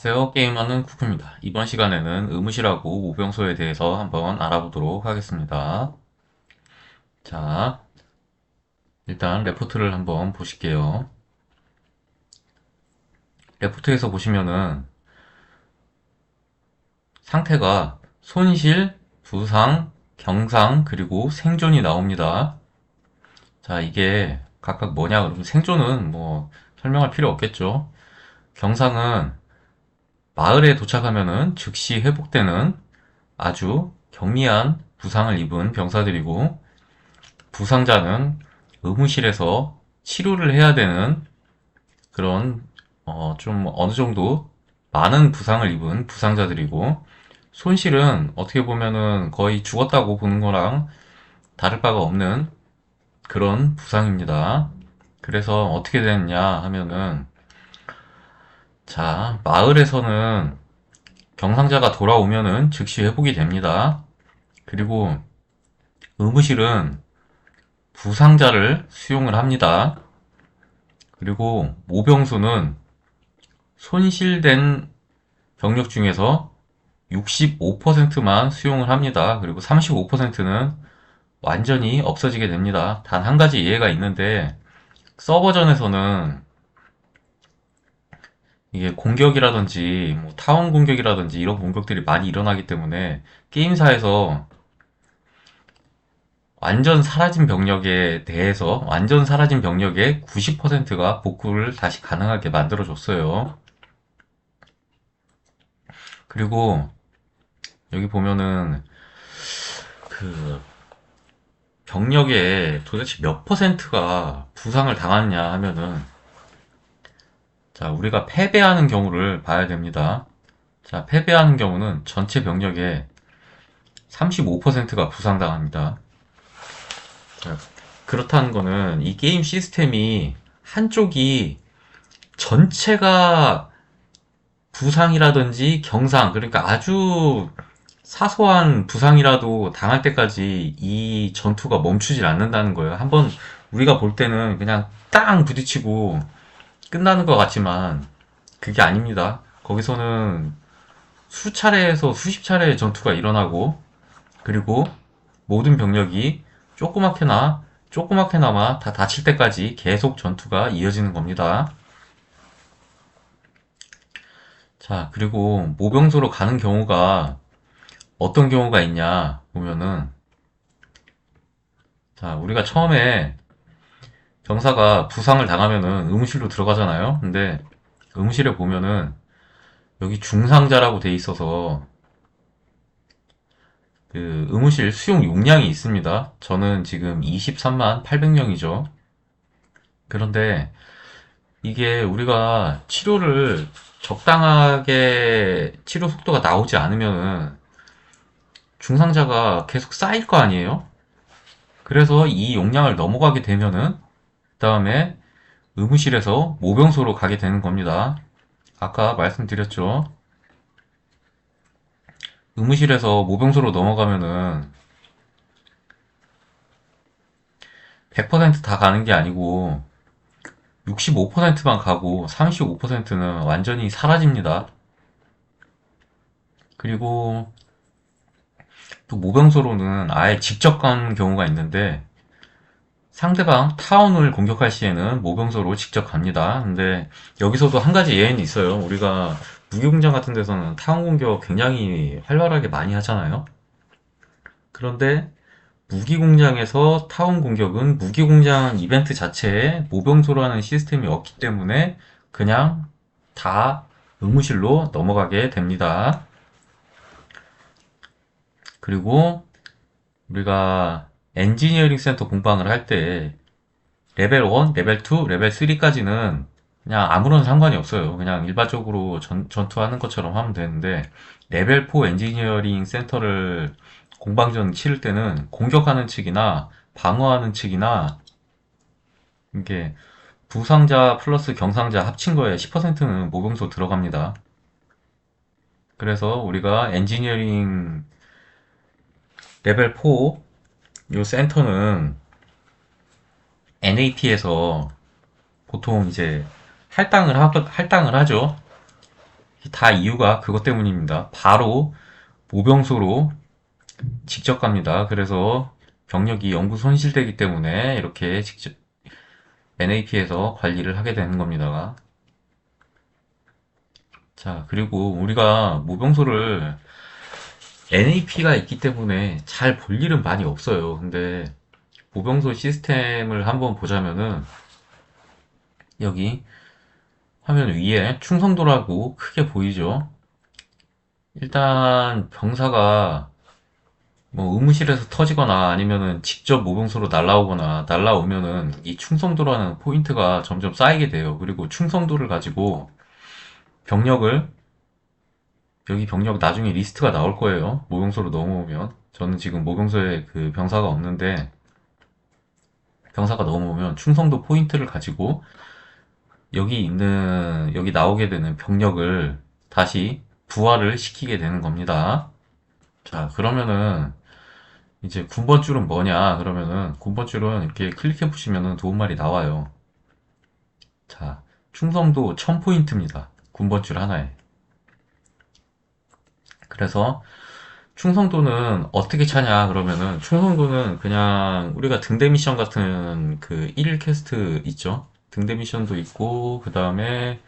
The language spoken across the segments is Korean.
안녕하세요. 게임하는 쿠쿠입니다. 이번 시간에는 의무실하고 모병소에 대해서 한번 알아보도록 하겠습니다. 자, 일단 레포트를 한번 보실게요. 레포트에서 보시면은 상태가 손실, 부상, 경상, 그리고 생존이 나옵니다. 자, 이게 각각 뭐냐 그러면 생존은 뭐 설명할 필요 없겠죠. 경상은 마을에 도착하면은 즉시 회복되는 아주 경미한 부상을 입은 병사들이고, 부상자는 의무실에서 치료를 해야 되는 그런 좀 어느 정도 많은 부상을 입은 부상자들이고, 손실은 어떻게 보면은 거의 죽었다고 보는 거랑 다를 바가 없는 그런 부상입니다. 그래서 어떻게 됐냐 하면은, 자, 마을에서는 경상자가 돌아오면은 즉시 회복이 됩니다. 그리고 의무실은 부상자를 수용을 합니다. 그리고 모병수는 손실된 병력 중에서 65%만 수용을 합니다. 그리고 35%는 완전히 없어지게 됩니다. 단 한 가지 예외가 있는데, 서버전에서는 이게 공격이라든지 뭐 타원 공격이라든지 이런 공격들이 많이 일어나기 때문에 게임사에서 완전 사라진 병력의 90%가 복구를 다시 가능하게 만들어줬어요. 그리고 여기 보면은 그 병력의 도대체 몇 퍼센트가 부상을 당했냐 하면은, 자, 우리가 패배하는 경우를 봐야 됩니다. 자, 패배하는 경우는 전체 병력의 35%가 부상당합니다. 자, 그렇다는 거는 이 게임 시스템이 한쪽이 전체가 부상이라든지 경상, 그러니까 아주 사소한 부상이라도 당할 때까지 이 전투가 멈추질 않는다는 거예요. 한번 우리가 볼 때는 그냥 땅 부딪히고 끝나는 것 같지만 그게 아닙니다. 거기서는 수차례에서 수십 차례의 전투가 일어나고, 그리고 모든 병력이 조그맣게나마 다 다칠 때까지 계속 전투가 이어지는 겁니다. 자, 그리고 모병소로 가는 경우가 어떤 경우가 있냐 보면은, 자, 우리가 처음에 병사가 부상을 당하면은 의무실로 들어가잖아요. 근데 의무실에 보면은 여기 중상자라고 돼 있어서 그 의무실 수용 용량이 있습니다. 저는 지금 23만 800명이죠. 그런데 이게 우리가 치료를 적당하게 치료 속도가 나오지 않으면은 중상자가 계속 쌓일 거 아니에요? 그래서 이 용량을 넘어가게 되면은 그 다음에 의무실에서 모병소로 가게 되는 겁니다. 아까 말씀드렸죠. 의무실에서 모병소로 넘어가면은 100%다 가는 게 아니고 65%만 가고 35%는 완전히 사라집니다. 그리고 또 모병소로는 아예 직접 가는 경우가 있는데, 상대방 타운을 공격할 시에는 모병소로 직접 갑니다. 근데 여기서도 한 가지 예외는 있어요. 우리가 무기공장 같은 데서는 타운 공격 굉장히 활발하게 많이 하잖아요. 그런데 무기공장에서 타운 공격은 무기공장 이벤트 자체에 모병소라는 시스템이 없기 때문에 그냥 다 의무실로 넘어가게 됩니다. 그리고 우리가 엔지니어링 센터 공방을 할 때 레벨 1, 레벨 2, 레벨 3까지는 그냥 아무런 상관이 없어요. 그냥 일반적으로 전투하는 것처럼 하면 되는데, 레벨 4 엔지니어링 센터를 공방전 치를 때는 공격하는 측이나 방어하는 측이나 이게 부상자 플러스 경상자 합친 거에 10%는 모병소 들어갑니다. 그래서 우리가 엔지니어링 레벨 4 요 센터는 NAP에서 보통 이제 할당을 하죠. 다 이유가 그것 때문입니다. 바로 모병소로 직접 갑니다. 그래서 병력이 영구 손실되기 때문에 이렇게 직접 NAP에서 관리를 하게 되는 겁니다. 자, 그리고 우리가 모병소를 NAP가 있기 때문에 잘 볼 일은 많이 없어요. 근데 모병소 시스템을 한번 보자면은 여기 화면 위에 충성도라고 크게 보이죠? 일단 병사가 뭐 의무실에서 터지거나 아니면은 직접 모병소로 날라오면은 이 충성도라는 포인트가 점점 쌓이게 돼요. 그리고 충성도를 가지고 병력을 여기 병력 나중에 리스트가 나올 거예요. 모병소로 넘어오면 저는 지금 모병소에 그 병사가 없는데 병사가 넘어오면 충성도 포인트를 가지고 여기 나오게 되는 병력을 다시 부활을 시키게 되는 겁니다. 자, 그러면은 이제 군번줄은 뭐냐? 그러면은 군번줄은 이렇게 클릭해 보시면은 도움말이 나와요. 자, 충성도 1000포인트입니다. 군번줄 하나에. 그래서 충성도는 어떻게 차냐? 그러면은 충성도는 그냥 우리가 등대 미션 같은 그 1일 퀘스트 있죠? 등대 미션도 있고 그다음에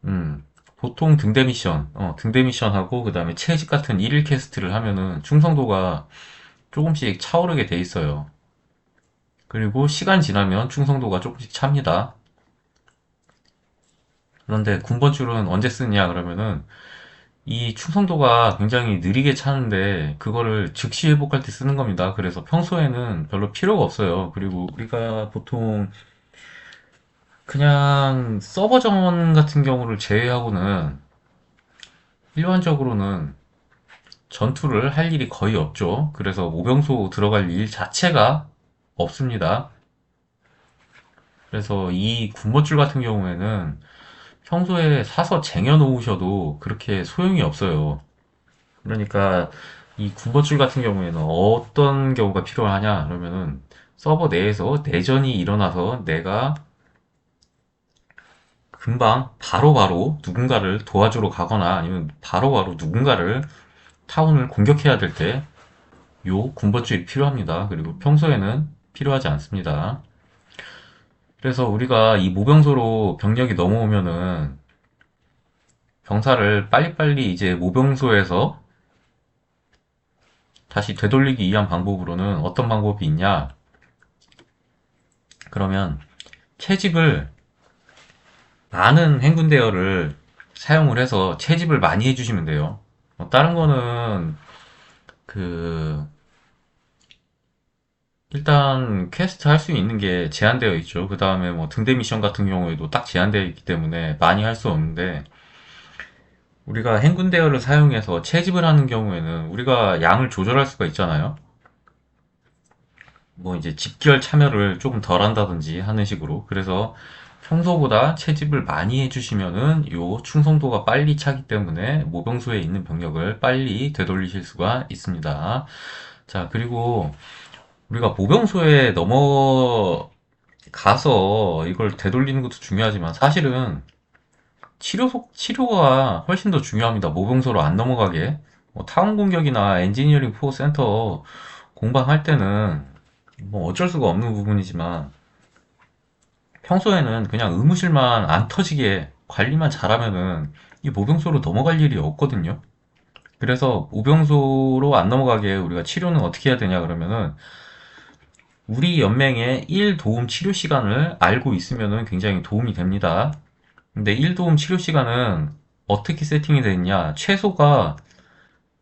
음, 보통 등대 미션하고 그다음에 채집 같은 1일 퀘스트를 하면은 충성도가 조금씩 차오르게 돼 있어요. 그리고 시간 지나면 충성도가 조금씩 찹니다. 그런데 군번줄은 언제 쓰냐 그러면은 이 충성도가 굉장히 느리게 차는데 그거를 즉시 회복할 때 쓰는 겁니다. 그래서 평소에는 별로 필요가 없어요. 그리고 우리가 보통 그냥 서버전 같은 경우를 제외하고는 일반적으로는 전투를 할 일이 거의 없죠. 그래서 모병소 들어갈 일 자체가 없습니다. 그래서 이 군번줄 같은 경우에는 평소에 사서 쟁여 놓으셔도 그렇게 소용이 없어요. 그러니까 이 군번줄 같은 경우에는 어떤 경우가 필요하냐 그러면은 서버 내에서 내전이 일어나서 내가 금방 바로바로 누군가를 도와주러 가거나 아니면 바로바로 누군가를 타운을 공격해야 될 때 요 군번줄이 필요합니다. 그리고 평소에는 필요하지 않습니다. 그래서 우리가 이 모병소로 병력이 넘어오면은 병사를 빨리빨리 이제 모병소에서 다시 되돌리기 위한 방법으로는 어떤 방법이 있냐? 그러면 채집을 많은 행군 대여를 사용을 해서 채집을 많이 해주시면 돼요. 다른 거는 그 일단 퀘스트 할 수 있는 게 제한되어 있죠. 그 다음에 뭐 등대 미션 같은 경우에도 딱 제한되어 있기 때문에 많이 할 수 없는데 우리가 행군 대여를 사용해서 채집을 하는 경우에는 우리가 양을 조절할 수가 있잖아요. 뭐 이제 집결 참여를 조금 덜 한다든지 하는 식으로. 그래서 평소보다 채집을 많이 해주시면은 요 충성도가 빨리 차기 때문에 모병소에 있는 병력을 빨리 되돌리실 수가 있습니다. 자, 그리고 우리가 모병소에 넘어가서 이걸 되돌리는 것도 중요하지만 사실은 치료가 훨씬 더 중요합니다. 모병소로 안 넘어가게. 뭐 타운 공격이나 엔지니어링 포 센터 공방할 때는 뭐 어쩔 수가 없는 부분이지만 평소에는 그냥 의무실만 안 터지게 관리만 잘하면은 이 모병소로 넘어갈 일이 없거든요. 그래서 모병소로 안 넘어가게 우리가 치료는 어떻게 해야 되냐 그러면은 우리 연맹의 1도움 치료 시간을 알고 있으면은 굉장히 도움이 됩니다. 근데 1도움 치료 시간은 어떻게 세팅이 되어 있냐? 최소가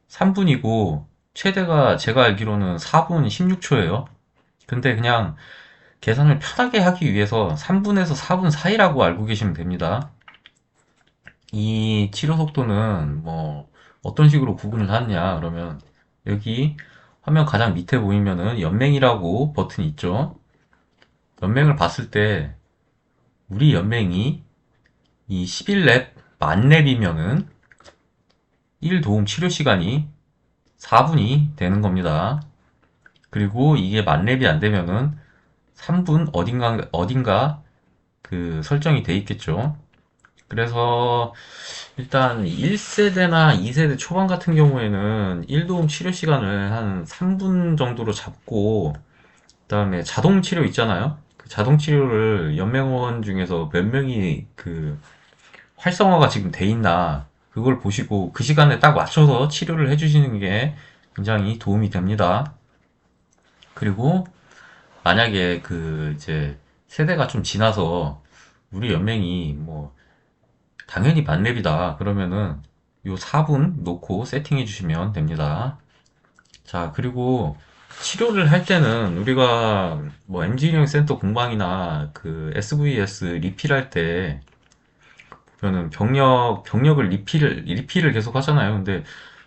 3분이고 최대가 제가 알기로는 4분 16초예요. 근데 그냥 계산을 편하게 하기 위해서 3분에서 4분 사이라고 알고 계시면 됩니다. 이 치료 속도는 뭐 어떤 식으로 구분을 하느냐 그러면 여기 화면 가장 밑에 보이면은 연맹이라고 버튼이 있죠. 연맹을 봤을 때 우리 연맹이 이 11렙 만렙이면은 1도움 치료 시간이 4분이 되는 겁니다. 그리고 이게 만렙이 안 되면은 3분 어딘가 그 설정이 돼 있겠죠. 그래서 일단 1세대나 2세대 초반 같은 경우에는 1도움 치료 시간을 한 3분 정도로 잡고, 그다음에 자동 치료 있잖아요. 그 자동 치료를 연맹원 중에서 몇 명이 그 활성화가 지금 돼 있나, 그걸 보시고 그 시간에 딱 맞춰서 치료를 해주시는 게 굉장히 도움이 됩니다. 그리고 만약에 그 이제 세대가 좀 지나서 우리 연맹이 뭐 당연히 만렙이다 그러면은 요 4분 놓고 세팅해 주시면 됩니다. 자, 그리고 치료를 할 때는 우리가 뭐 엔지니어링 센터 공방이나 그 SVS 리필할 때 보면은 병력을 리필을 계속 하잖아요. 근데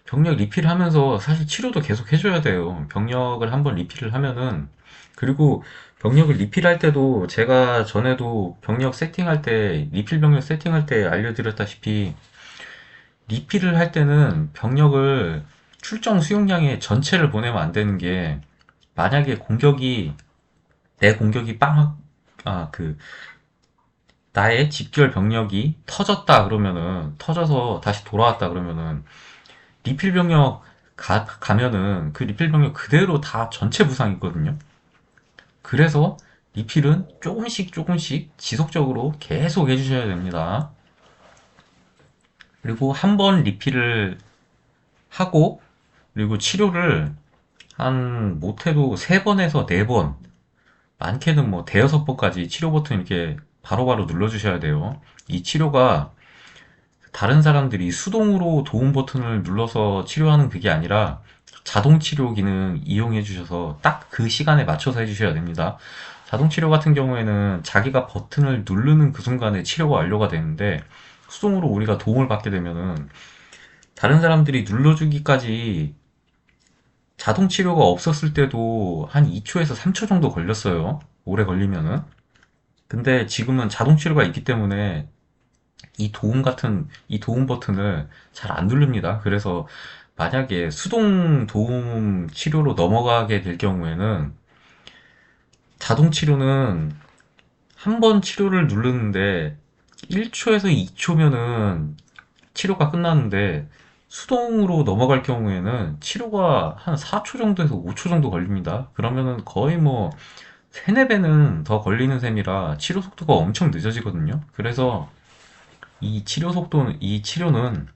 병력 리필하면서 사실 치료도 계속 해줘야 돼요. 병력을 한번 리필을 하면은, 그리고 병력을 리필할 때도 제가 전에도 병력 세팅할 때, 리필 병력 세팅할 때 알려드렸다시피 리필을 할 때는 병력을 출정 수용량의 전체를 보내면 안 되는 게, 만약에 내 공격이 나의 집결 병력이 터졌다 그러면은, 터져서 다시 돌아왔다 그러면은, 리필 병력 가면은 그 리필 병력 그대로 다 전체 부상이 있거든요. 그래서 리필은 조금씩 조금씩 지속적으로 계속 해주셔야 됩니다. 그리고 한 번 리필을 하고, 그리고 치료를 한 못해도 3번에서 4번, 많게는 뭐 대여섯 번까지 치료 버튼 이렇게 바로바로 눌러주셔야 돼요. 이 치료가 다른 사람들이 수동으로 도움 버튼을 눌러서 치료하는 그게 아니라 자동 치료 기능 이용해 주셔서 딱 그 시간에 맞춰서 해주셔야 됩니다. 자동 치료 같은 경우에는 자기가 버튼을 누르는 그 순간에 치료가 완료가 되는데, 수동으로 우리가 도움을 받게 되면은 다른 사람들이 눌러주기까지 자동 치료가 없었을 때도 한 2초에서 3초 정도 걸렸어요. 오래 걸리면은. 근데 지금은 자동 치료가 있기 때문에 이 도움 버튼을 잘 안 누릅니다. 그래서 만약에 수동 도움 치료로 넘어가게 될 경우에는, 자동 치료는 한 번 치료를 누르는데 1초에서 2초면은 치료가 끝나는데, 수동으로 넘어갈 경우에는 치료가 한 4초 정도에서 5초 정도 걸립니다. 그러면은 거의 뭐 3, 4배는 더 걸리는 셈이라 치료 속도가 엄청 늦어지거든요. 그래서 이 치료는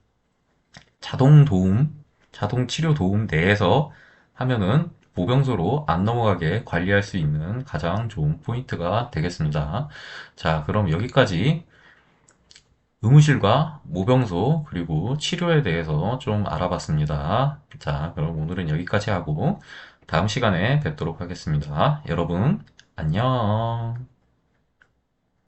자동 도움, 자동 치료 도움 내에서 하면은 모병소로 안 넘어가게 관리할 수 있는 가장 좋은 포인트가 되겠습니다. 자, 그럼 여기까지 의무실과 모병소 그리고 치료에 대해서 좀 알아봤습니다. 자, 그럼 오늘은 여기까지 하고 다음 시간에 뵙도록 하겠습니다. 여러분, 안녕.